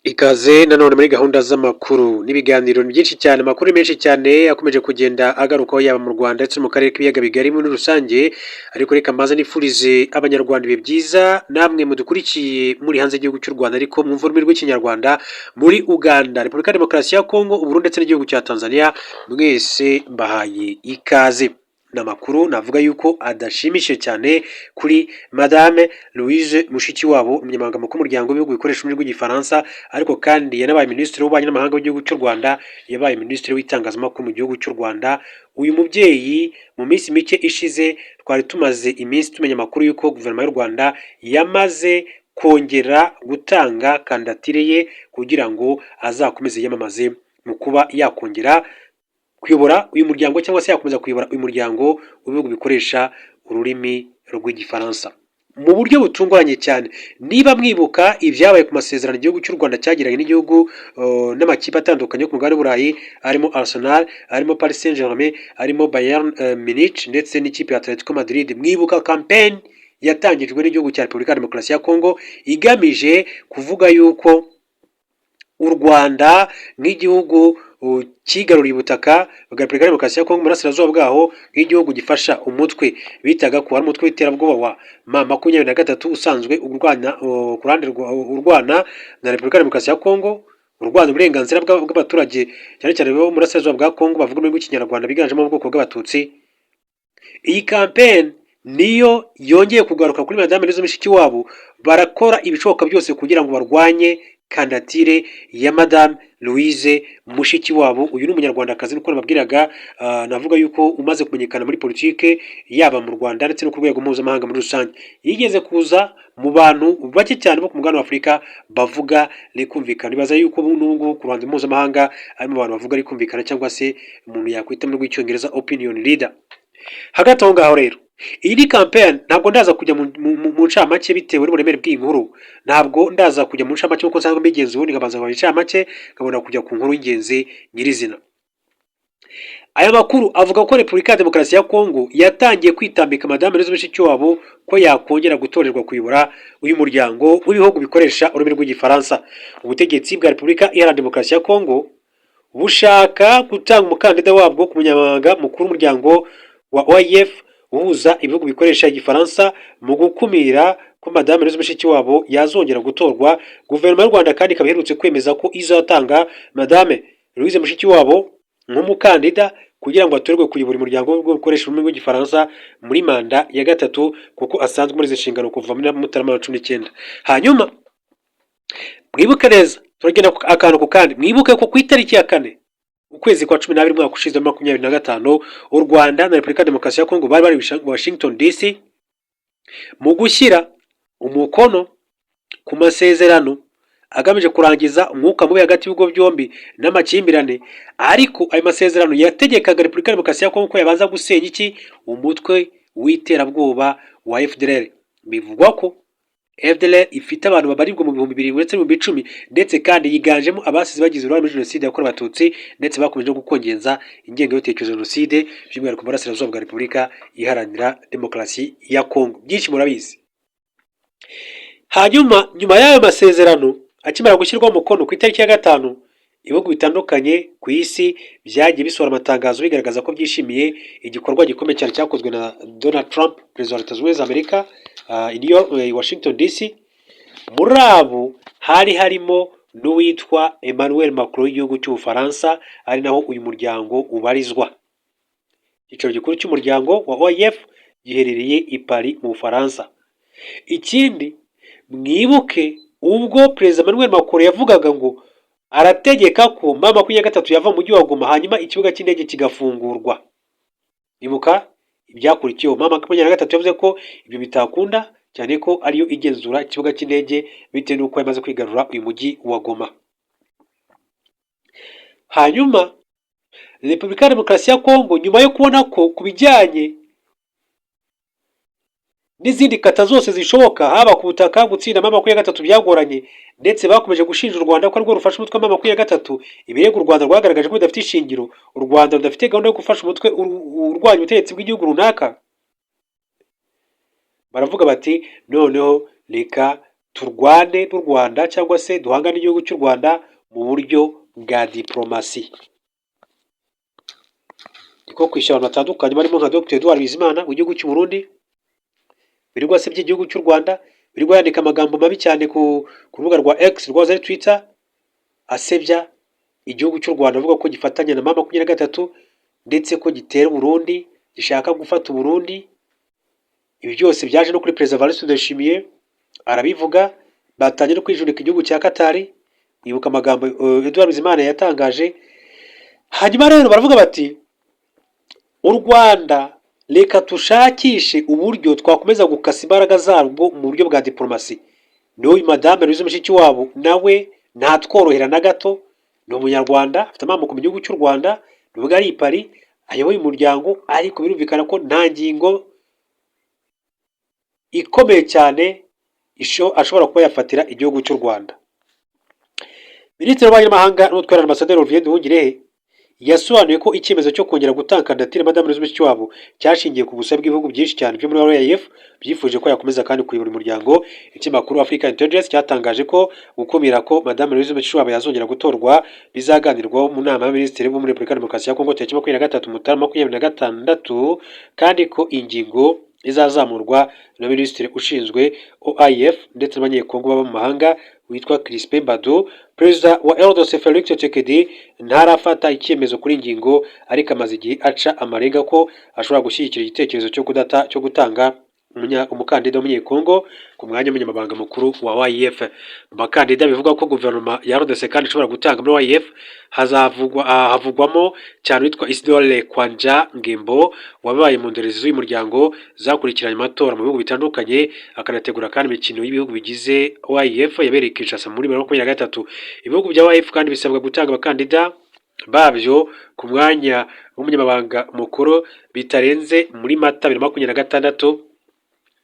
Ikaze nanone muri gahunda z'amakuru n'ibiganiro byinshi cyane, amakuru menshi cyane akomeje kugenda agarukaho yaba mu Rwanda ndetse no mu karere k'ibiyaga bigari muri rusange, ariko reka mbanze nifurize abanyarwanda ibihe byiza, namwe mudukurikiye muri hanze y'igihugu cy'u Rwanda ariko mwumva ururimi rw'ikinyarwanda, muri Uganda, Repubulika ya Demokarasi ya Kongo, Uburundi ndetse n'igihugu cya Tanzania, mwese mbahaye ikaze. Ni amakuru navuga yuko adashimishije cyane kuri Madame Louise Mushikiwabo, umunyamabanga mukuru w'umuryango w'ibihugu bikoresha ururimi rw'igifaransa, ariko kandi yanabaye minisitiri w'ububanyi n'amahanga w'igihugu cy'u Rwanda, yabaye minisitiri w'itangazamakuru mu gihugu cy'u Rwanda. Uyu mubyeyi mu minsi mike ishize twari tumaze iminsi tumenya amakuru y'uko guverinoma y'u Rwanda yamaze kongera gutanga kandidatire ye kugira ngo azakomeze yiyamamaze mu kuba yakongera kuyobora uyu muryango cyangwa se yakomeza kuyobora uyu muryango w'ibihugu bikoresha ururimi rw'igifaransa mu buryo butunguranye cyane. Niba mwibuka ibyabaye ku masezerano igihugu cy'u Rwanda cyagiranye n'igihugu n'amakipe atandukanye yo ku mugabane w'Uburayi, harimo Arsenal, harimo Paris Saint-Germain, harimo Bayern Munich ndetse n'ikipe ya Atletico Madrid, mwibuka campaign yatangijwe n'igihugu cya Repubulika ya Demokarasi ya Kongo igamije kuvuga yuko u Rwanda nk'igihugu kigaruriye ubutaka bwa Repubulika ya Demokarasi ya Kongo mu burasirazuba bwaho, nk'igihugu gifasha umutwe bitaga ko ari umutwe w'iterabwoba wa M23 usanzwe urwanya ku ruhande urwana na Repubulika ya Demokarasi ya Kongo, urwanya uburenganzira bw'abaturage cyane cyane bo mu burasirazuba bwa Kongo bavuga ururimi rw'ikinyarwanda biganjemo ubwoko bw'abatutsi. Iyi campaign niyo yongeye kugaruka kuri Madame Louise Mushikiwabo, barakora ibishoboka byose kugira ngo barwanye kandidatire ya Madame Louise Mushikiwabo. Uyu ni umunyarwandakazi nkuko nababwiraga, navuga yuko umaze kumenyekana muri politike yaba mu Rwanda ndetse no ku rwego mpuzamahanga muri rusange. Yigeze kuza mu bantu bake cyane bo ku mugabane wa Afurika bavuga rikumvikana. Bibaza yuko n'ubu ku ruhando mpuzamahanga harimo abantu bavuga rikumvikana cyangwa se umuntu yakwita mu rw'icyongereza opinion leader. Hagati aho ngaho rero, iyi ni campaign, ntabwo ndaza kujya mu ncamake bitewe n'uburemere bw'inkuru, ntabwo ndaza kujya mu ncamake kuko nsanga mbigenzi ubundi nkabanza mu ncamake nkabona kujya ku nkuru y'ingenzi nyirizina. Aya makuru avuga ko Repubulika ya Demokarasi ya Kongo yatangiye kwitambika Madame Louise Mushikiwabo ko yakongera gutorerwa kuyobora uyu muryango w'ibihugu bikoresha ururimi rw'igifaransa. Ubutegetsi bwa Repubulika Iharanira Demokarasi ya Kongo bushaka gutanga umukandida wabwo ku munyamabanga mukuru w'umuryango wa OIF uhuza ibihugu bikoresha igifaransa mu gukumira ko Madame Louise Mushikiwabo yazongera gutorwa. Guverinoma y'u Rwanda kandi ikaba iherutse kwemeza ko izatanga Madame Louise Mushikiwabo nk'umukandida kugira ngo atorerwe kuyobora umuryango w'ibihugu bikoresha ururimi rw'igifaransa muri manda ya gatatu, kuko asanzwe muri izi nshingano kuva muri Mutarama 19. Hanyuma mwibuke neza, turagenda akantu ku kandi, mwibuke ko ku itariki ya 4 ukwezi kwa 12 mwaka ushize 2025, u Rwanda na Repubulika ya Demokarasi ya Kongo bari Washington DC mu gushyira umukono ku masezerano agamije kurangiza umwuka mubi hagati y'ibigo byombi n'amakimbirane. Ariko ayo masezerano yategekaga Repubulika ya Demokarasi ya Kongo ko yabanza gusenya iki? Umutwe w'iterabwoba wa FDLR. Bivugwa ko FDLR ifite abantu babarirwa mu 2000 ndetse mu 1000, ndetse kandi yiganjemo abasize bagize uruhare muri jenoside yakorewe abatutsi, ndetse bakomeje gukongenza ingengabitekerezo jenoside by'umwihariko mu burasirazuba bwa Repubulika Iharanira Demokarasi ya Kongo. Byinshi murabizi. Hanyuma nyuma y'ayo masezerano akimara gushyirwaho umukono ku itariki ya 5, ibihugu bitandukanye ku isi byagiye bisohora amatangazo bigaragaza ko byishimiye igikorwa gikomeye cyane cyakozwe na Donald Trump, perezida wa Leta Zunze Ubumwe za Amerika, i Washington DC. Muri abo hari harimo n'uwitwa Emmanuel Macron w'igihugu cy'Ubufaransa, ari naho uyu muryango ubarizwa. Icyicaro gikuru cy'umuryango wa OIF giherereye i Paris mu Bufaransa. Ikindi mwibuke ubwo perezida Emmanuel Macron yavugaga ngo arategeka ko M23 yava mu mujyi wa Goma hanyuma ikibuga cy'indege kigafungurwa. Ibuka ibyakurikiyeho. M23 yavuze ko ibyo bitakunda cyane ko ariyo igenzura ikibuga cy'indege bitewe n'uko yamaze kwigarura uyu mujyi wa Goma. Hanyuma Repubulika ya Demokarasi ya Kongo nyuma yo kubona ko kubijyanye n'izindi kata zose zishoboka haba ku butaka gutsinda M23 byagoranye, ndetse bakomeje gushinja u Rwanda ko rwo rufasha umutwe wa M23, ibirego u Rwanda rwagaragaje ko bidafite ishingiro. U Rwanda rudafite gahunda yo gufasha umutwe urwanya ubutegetsi bw'igihugu runaka. Baravuga bati noneho reka turwane n'u Rwanda cyangwa se duhangane n'igihugu cy'u Rwanda mu buryo bwa diplomasi. Niko kwishyura abantu batandukanye barimo nka Dr Edouard Bizimana w'igihugu cy'u Burundi wirirwa asebya igihugu cy'u Rwanda, wirirwa yandika amagambo mabi cyane ku rubuga rwa X rwahoze ari Twitter asebya igihugu cy'u Rwanda avuga ko gifatanya na M23 ndetse ko gitera Burundi, gishaka gufata Burundi. Ibi byose byaje no kuri Perezida Evariste Ndayishimiye arabivuga, batangiye no kwijurika igihugu cya Katari. Ibuka amagambo Edouard Bizimana yatangaje. Hanyuma rero baravuga bati u Rwanda reka tushakishe uburyo twakomeza gukasa imbaraga zarwo mu buryo bwa diplomasi. N'uyu Madame Louise Mushikiwabo nawe ntatworohera na gato, ni umunyarwanda afite amamoko mu gihugu cy'u Rwanda, nubwo ari i Paris ayoboye umuryango, ariko birumvikana ko nta ngingo ikomeye cyane ashobora kuba yafatira igihugu cy'u Rwanda. Minisitiri w'Ububanyi n'Amahanga n'Ubutwererane Ambasaderi Olivier Nduhungirehe yasobanuye ko icyemezo cyo kongera gutanga kandidatire Madame Louise Mushikiwabo cyashingiye ku busabe bw'ibihugu byinshi cyane byo muri OIF byifuje ko yakomeza kandi kuyobora umuryango. Ikinyamakuru Africa Intelligence cyatangaje ko gukumira ko Madame Louise Mushikiwabo yazongera gutorwa bizaganirwaho mu nama y'abaminisitiri bo muri Repubulika ya Demokarasi ya Kongo tariki 23 Mutarama 2026, kandi ko ingingo izazamurwa na minisitiri ushinzwe OIF ndetse n'abanyekongo baba mu mahanga witwa Crispin Bado. Perezida wa RDC Felix Tshisekedi ntarafata icyemezo kuri ingingo, ariko amaze igihe aca amarenga ko ashobora gushyigikira igitekerezo cyo gutanga umukandida w'umunyekongo ku mwanya w'umunyamabanga mukuru wa OIF. Mu bakandida bivuga ko guverinoma ya RDC kandi ishobora gutanga muri OIF havugwamo cyane witwa Isidore Kwanja Ngembo wabaye mu ndorerezi z'uyu muryango zakurikiranye amatora mu bihugu bitandukanye, akanategura kandi imikino y'ibihugu bigize OIF yabereye Kinshasa muri 2023. Ibihugu bya OIF kandi bisabwa gutanga abakandida babyo ku mwanya w'umunyamabanga mukuru bitarenze muri Mata 2026.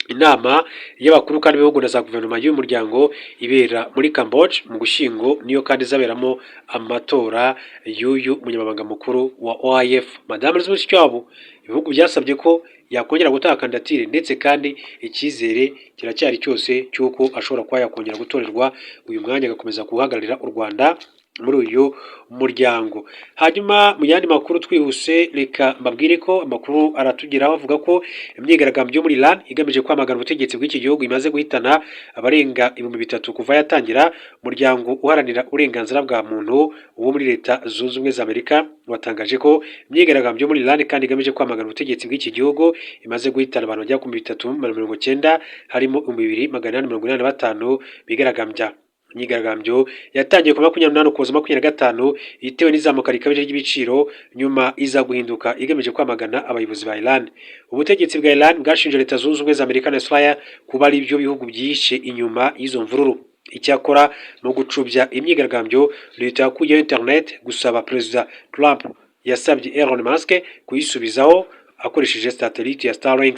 Inama y'abakuru kandi b'ibihugu na za guverinoma y'uyu muryango ibera muri Cambodia mu Gushyingo, niyo kandi izaberamo amatora y'uyu munyamabanga mukuru wa OIF. Madame Louise Mushikiwabo ibihugu byasabye ko yakongera gutanga kandidatire, ndetse kandi icyizere kiracyari cyose cy'uko ashobora kuba yakongera gutorerwa uyu mwanya agakomeza guhagararira u Rwanda muri uyu muryango. Hanyuma mu yandi makuru twihuse, reka mbabwire ko amakuru aratugeraho avuga ko imyigaragambyo muri Iran igamije kwamagana ubutegetsi bw'iki gihugu imaze guhitana abarenga 3000 kuva yatangira. Umuryango uharanira uburenganzira bwa muntu wo muri Leta Zunze Ubumwe za Amerika watangaje ko imyigaragambyo muri Iran kandi igamije kwamagana ubutegetsi bw'iki gihugu imaze guhitana abantu bagera ku 390, harimo 2885 bigaragambya. Imyigaragambyo yatangiye ku 28 Ukuboza 2025 itewe n'izamuka rikabije ry'ibiciro, nyuma iza guhinduka igamije kwamagana abayobozi ba Iran. Ubutegetsi bwa Iran bwashinje Leta Zunze Ubumwe za Amerika na Israel kuba ari byo bihugu byishe inyuma y'izo mvururu. Icyakora no gucubya imyigaragambyo, Leta yakuye internet gusaba Perezida Trump yasabye Elon Musk kuyisubizaho akoresheje satellite ya Starlink.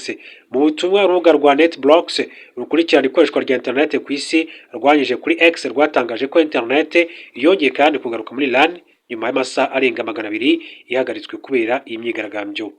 Mu butumwa urubuga rwa NetBlocks rukurikirana ikoreshwa rya internet ku isi rwanyije kuri X rwatangaje ko internet yongeye kandi kugaruka muri Iran nyuma y'amasaha arenga 200 ihagaritswe kubera iyi myigaragambyo.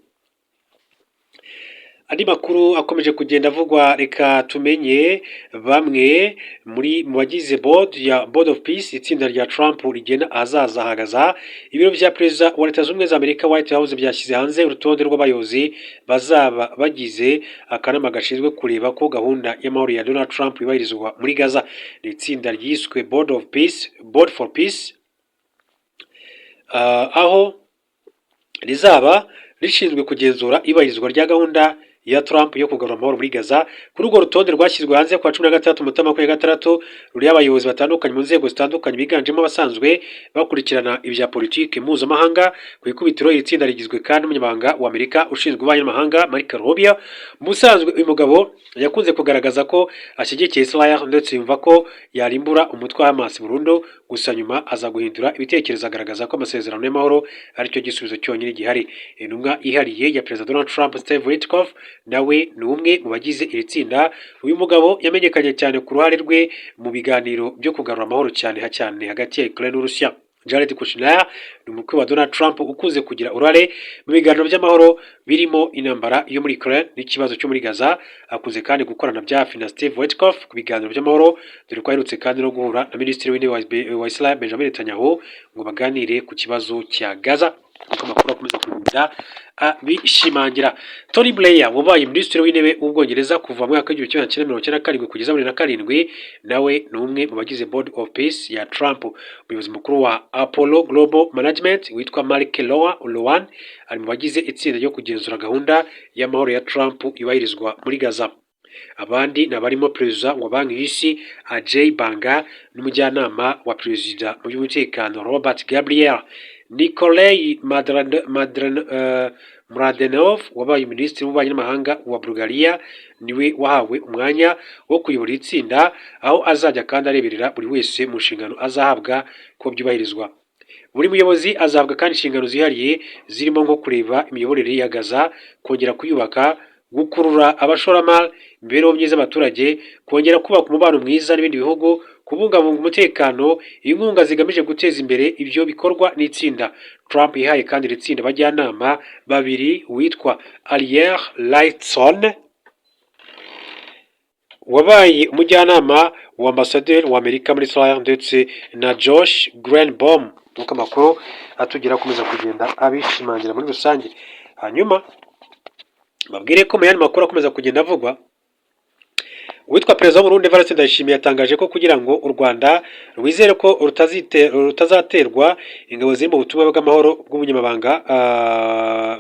Andi makuru akomeje kugenda avugwa, reka tumenye bamwe mu bagize Board of Peace, itsinda rya Trump rigena ahazaza hagaza. Ibiro bya Perezida wa Leta Zunze Ubumwe za Amerika White House byashyize hanze urutonde rw'abayobozi bazaba bagize akanama gashinzwe kureba ko gahunda y'amahoro ya Donald Trump yubahirizwa muri Gaza. Ni itsinda ryiswe Board for Peace, aho rizaba rishinzwe kugenzura ibahirizwa rya gahunda ya Trump yo kugarura amahoro muri Gaza. Kuri urwo rutonde rwashyizwe hanze kwa 16 Mutarama 2026 ruriho abayobozi batandukanye mu nzego zitandukanye biganjemo abasanzwe bakurikirana ibya politiki mpuzamahanga. Ku ikubitiro iri tsinda rigizwe kandi n'umunyamabanga wa Amerika ushinzwe ububanyi n'amahanga Marco Rubio. Musanzwe uyu mugabo yakunze kugaragaza ko ashyigikiye Israel ndetse yumva ko yarimbura umutwe wa Hamas burundu, gusa nyuma aza guhindura ibitekerezo agaragaza ko amasezerano y'amahoro aricyo gisubizo cyonyine gihari. Intumwa ihariye ya Perezida Donald Trump Steve Witkoff nawe ni umwe mu bagize iri tsinda. Uyu mugabo yamenyekanye cyane ku ruhare rwe mu biganiro byo kugarura amahoro cyane hagati ya Ukraine n'Urusiya. Jared Kushner ni umukwe wa Donald Trump ukuze kugira uruhare mu biganiro by'amahoro birimo intambara yo muri Ukraine n'ikibazo cyo muri Gaza. Akuze kandi gukorana bya hafi na Steve Witkoff ku biganiro by'amahoro, dore ko aherutse kandi no guhura na Minisitiri w'Intebe wa Israel Benjamin Netanyahu ngo baganire ku kibazo cya Gaza. Uko amakuru akomeza kugenda bishimangira. Tony Blair wabaye Minisitiri w'Intebe w'Ubwongereza kuva mu mwaka w'igihumbi kimwe magana cyenda 1997 kugeza muri 2007, nawe ni umwe mu bagize Board of Peace ya Trump. Umuyobozi mukuru wa Apollo Global Management witwa Mark Lowan ari mu bagize itsinda ryo kugenzura gahunda y'amahoro ya Trump yubahirizwa muri Gaza. Abandi ni abarimo perezida wa banki y'isi Ajay Banga n'umujyanama wa perezida mu by'umutekano Robert Gabriel. Nikolai Mladenov wabaye minisitiri w'ububanyi n'amahanga wa Bulgaria niwe wahawe umwanya wo kuyobora itsinda, aho azajya kandi areberera buri wese mu nshingano azahabwa ko byubahirizwa. Buri muyobozi azahabwa kandi inshingano zihariye zirimo nko kureba imiyoborere ya Gaza, kongera kuyubaka, gukurura abashoramari, imibereho myiza y'abaturage, kongera kubaka umubano mwiza n'ibindi bihugu, kubungabunga umutekano, inkunga zigamije guteza imbere ibyo bikorwa n'itsinda. Trump yahaye kandi iri tsinda abajyanama babiri witwa Ariel Lightson wabaye umujyanama wa ambasaderi wa Amerika muri Israel ndetse na Josh Greenbaum. Nuko amakuru atugera akomeza kugenda abishimangira muri rusange. Hanyuma babwire ko mu yandi makuru akomeza kugenda avugwa, witwa perezida w'Uburundi Evariste Ndayishimiye yatangaje ko kugira ngo u Rwanda rwizere ko rutazaterwa, ingabo ziri mu butumwa bw'amahoro bw'ubunyamabanga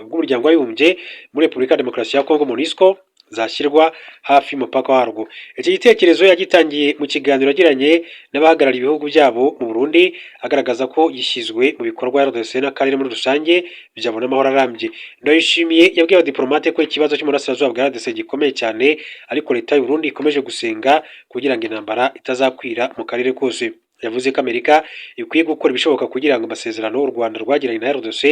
bw'umuryango w'abibumbye muri Repubulika ya Demokarasi ya Kongo MONUSCO zashyirwa hafi y'umupaka warwo. Iki gitekerezo yagitangiye mu kiganiro yagiranye n'abahagarariye ibihugu byabo mu Burundi, agaragaza ko gishyizwe mu bikorwa RDC n'akarere muri rusange byabona amahoro arambye. Ndayishimiye yabwiye abadiplomate ko ikibazo cy'umurasirazuba bwa RDC gikomeye cyane, ariko leta y'u Burundi ikomeje gusenga kugira ngo intambara itazakwira mu karere kose. Yavuze ko Amerika ikwiye gukora ibishoboka kugira ngo amasezerano u Rwanda rwagiranye na RDC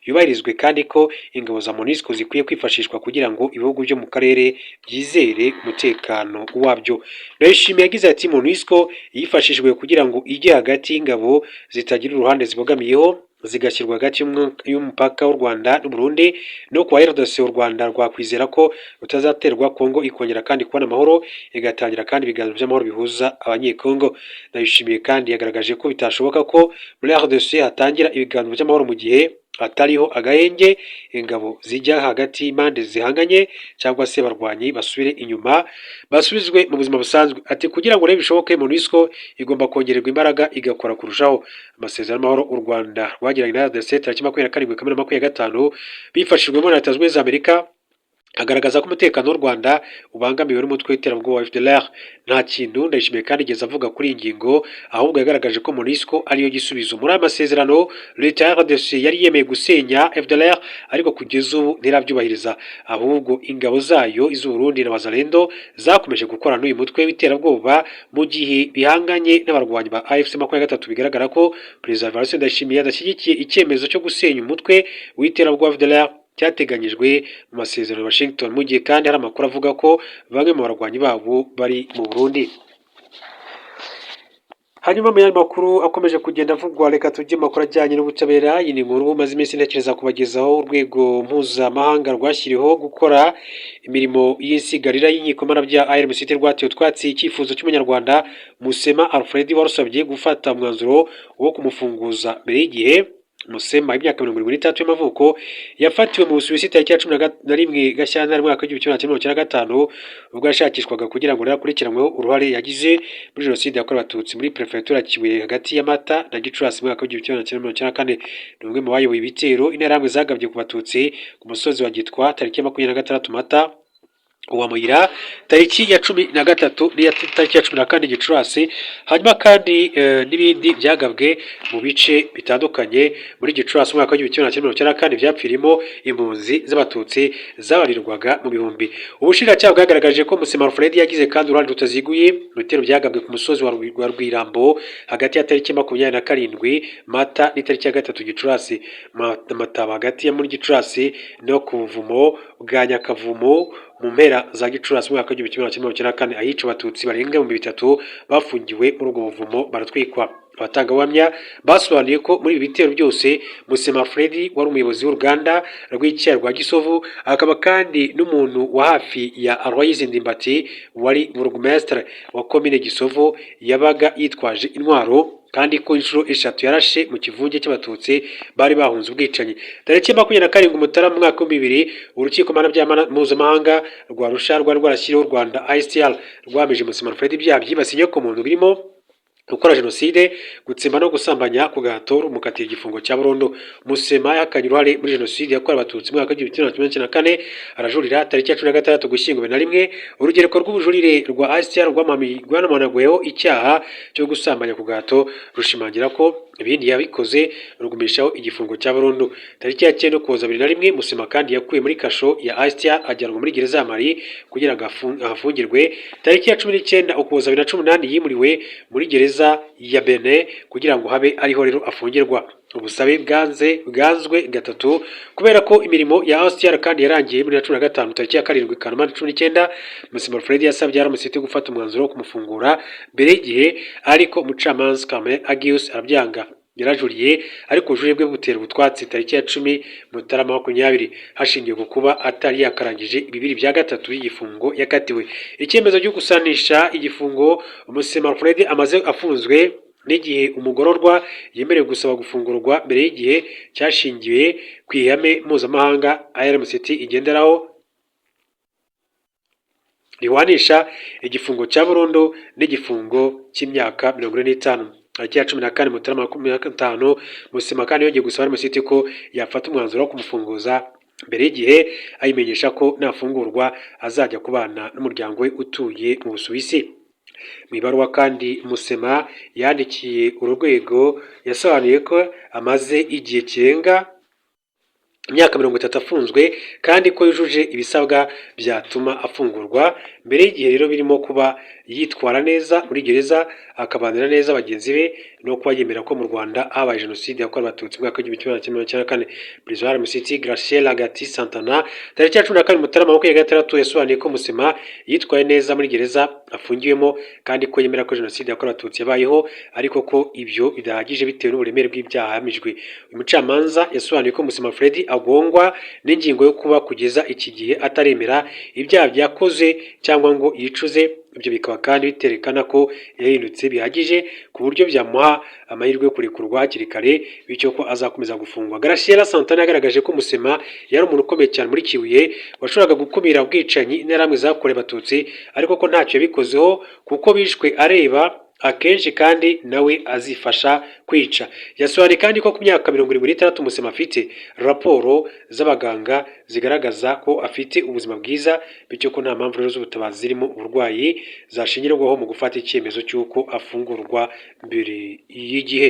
yubahirizwe, kandi ko ingabo za MONUSCO zikwiye kwifashishwa kugira ngo ibihugu byo mu karere byizere umutekano wabyo. Ndayishimiye yagize ati MONUSCO yifashishijwe kugira ngo ijye hagati y'ingabo zitagira uruhande zibogamiyeho, zigashyirwa hagati y'umupaka w'u Rwanda n'u Burundi, no kwa RDC u Rwanda rwakwizera ko rutazaterwa, Kongo ikongera kandi kubona amahoro, igatangira kandi ibiganiro by'amahoro bihuza abanyekongo. Ndayishimiye kandi yagaragaje ko bitashoboka ko muri RDC hatangira ibiganiro by'amahoro mu gihe hatariho agahenge, ingabo zijya hagati y'impande zihanganye cyangwa se barwanyi basubire inyuma, basubizwe mu buzima busanzwe. Ati kugira ngo rero bishoboke, MONUSCO igomba kongererwa imbaraga igakora kurushaho. Amasezerano y'amahoro u Rwanda rwagiranye na RDC tariki 27 Kamena 2025 bifashijwemo na Leta Zunze Ubumwe za Amerika agaragaza ko umutekano w'u Rwanda ubangamiwe n'umutwe w'iterabwoba wa FDLR. Nta kintu Ndayishimiye kandi igeze avuga kuri iyi ngingo, ahubwo yagaragaje ko MONUSCO ariyo gisubizo. Muri aya masezerano leta ya RDC yari yemeye gusenya FDLR, ariko kugeza ubu ntirabyubahiriza, ahubwo ingabo zayo iz'u Burundi na Wazalendo zakomeje gukorana n'uyu mutwe w'iterabwoba mu gihe bihanganye n'abarwanyi ba AFC 23. Bigaragara ko Perezida Evariste Ndayishimiye adashyigikiye icyemezo cyo gusenya umutwe w'iterabwoba FDLR cyateganyijwe mu masezerano ya Washington, mu gihe kandi hari amakuru avuga ko bamwe mu barwanyi babo bari mu Burundi. Hanyuma mu yandi makuru akomeje kugenda avugwa, reka tujye makuru ajyanye n'ubutabera. Iyi ni inkuru maze iminsi ntekereza kubagezaho. Urwego mpuzamahanga rwashyiriweho gukora imirimo y'insigarira y'inkiko mpanabyaha ARMCT rwatewe utwatsi icyifuzo cy'umunyarwanda Musema Alfred warusabye gufata umwanzuro wo kumufunguza mbere y'igihe. Musema imyaka 73 y'amavuko yafatiwe mu Busuwisi tariki ya 11 Gashyantare mwaka w'1995 ubwo yashakishwaga kugira ngo yakurikiranweho uruhare yagize muri jenoside yakorewe Abatutsi muri prefecture Kibuye hagati ya Mata na Gicurasi mwaka w'1994. Ni umwe mu bayoboye ibitero interahamwe zagabye ku Batutsi ku musozi wa Gitwa tariki ya 26 Mata uwa Muyira tariki ya 13 n'iya tariki ya 14 Gicurasi. Hanyuma kandi n'ibindi byagabwe mu bice bitandukanye muri Gicurasi mwaka w'1994 byapfirimo impunzi z'Abatutsi zabarirwaga mu bihumbi. Ubushinjacyaha bwagaragaje ko Musema Alfred yagize kandi uruhare rutaziguye mu bitero byagabwe ku musozi wa Rwirambo hagati ya tariki 27 Mata n'itariki ya 3 Gicurasi. Mataba hagati ya muri Gicurasi no ku Buvumo bwa Nyakavumo mu mpera za Gicurasi mu mwaka w'igihumbi kimwe magana cyenda mirongo icyenda na kane ahica abatutsi barenga ibihumbi bitatu bafungiwe muri ubwo buvumo baratwikwa. Abatangabuhamya basobanuye ko muri ibi bitero byose Musema Fred wari umuyobozi w'uruganda rw'icyayi rwa Gisovu, akaba kandi n'umuntu wa hafi ya Aloys Ndimbati wari burugumestre wa komine Gisovu yabaga yitwaje intwaro, kandi ko inshuro eshatu yarashe mu kivunge cy'abatutsi bari bahunze ubwicanyi. Tariki ya 27 Mutarama mwaka w'2000 urukiko mpanabyaha mpuzamahanga rwa Arusha rwari rwarashyiriweho u Rwanda ICTR rwahamije Musema Fred ibyaha byibasiye ku muntu birimo gukora jenoside, gutsemba no gusambanya ku gahato, rumukatira igifungo cya burundu. Musema yahakanye uruhare muri jenoside yakorewe abatutsi mu mwaka w'igihumbi kimwe magana cyenda mirongo icyenda na kane, arajurira. Tariki ya 16 Ugushyingo 2001 urugereko rw'ubujurire rwa ICTR rwanamuhanaguyeho icyaha cyo gusambanya ku gahato, rushimangira ko ibindi yabikoze, rugumishaho igifungo cya burundu. Tariki ya 9 Ukuboza 2001 Musema kandi yakuye muri kasho ya ICTR ajyanwa muri gereza ya Mali kugira ngo ahafungirwe. Tariki ya 19 Ukuboza 2018 yimuriwe muri gereza ya Benin kugira ngo habe ariho rero afungirwa. Ubusabe bwanzwe gatatu kubera ko imirimo ya ICTR kandi yarangiye muri 2015. Tariki ya 7 Kanama 2019 Musema Fred yasabye RMCT gufata umwanzuro wo kumufungura mbere y'igihe, ariko umucamanza Carmen Agius arabyanga. Yarajuriye ariko ubujurire bwe butera ubutwatsi tariki ya 10 Mutarama 2020 hashingiye ku kuba atari yakarangije 2/3 y'igifungo yakatiwe. Icyemezo cyo gusanisha igifungo Musema Fred amaze afunzwe n'igihe umugororwa yemerewe gusaba gufungurwa mbere y'igihe cyashingiwe ku ihame mpuzamahanga RMCT igenderaho riwanisha igifungo cya burundu n'igifungo cy'imyaka 45. Tariki ya 14 Mutarama 2025 Musema kandi yongeye gusaba RMCT ko yafata umwanzuro wo kumufunguza mbere y'igihe, ayimenyesha ko nafungurwa azajya kubana n'umuryango we utuye mu Busuwisi. Mu ibaruwa kandi Musema yandikiye urwego yasobanuye ko amaze igihe kirenga imyaka 30 afunzwe kandi ko yujuje ibisabwa byatuma afungurwa mbere y'igihe, rero birimo kuba yitwara neza muri gereza, akabanira neza bagenzi be, no kuba yemera ko mu Rwanda habaye jenoside yakorewe abatutsi mu mwaka w'igihumbi kimwe magana cyenda mirongo icyenda na kane. Perezida wa RMCT Graciela Agati Santana tariki ya 14 Mutarama 2026 yasobanuye ko Musema yitwaye neza muri gereza afungiwemo kandi ko yemera ko jenoside yakorewe abatutsi yabayeho, ariko ko ibyo bidahagije bitewe n'uburemere bw'ibyaha yahamijwe. Uyu mucamanza yasobanuye ko Musema Fred agongwa n'ingingo yo kuba kugeza iki gihe ataremera ibyaha byakoze cyangwa ngo yicuze. Ibyo bikaba kandi biterekana ko yahindutse bihagije ku buryo byamuha amahirwe yo kurekurwa hakiri kare, bityo ko azakomeza gufungwa. Graciela Santana yagaragaje ko Musema yari umuntu ukomeye cyane muri Kibuye washoboraga gukumira ubwicanyi interahamwe zakorewe abatutsi, ariko ko ntacyo yabikozeho kuko bishwe areba akenshi kandi nawe azifasha kwica. Yasobanuye kandi ko ku myaka 76 Musema afite raporo z'abaganga zigaragaza ko afite ubuzima bwiza, bityo ko nta mpamvu rero z'ubutabazi zirimo uburwayi zashingirwaho mu gufata icyemezo cy'uko afungurwa mbere y'igihe.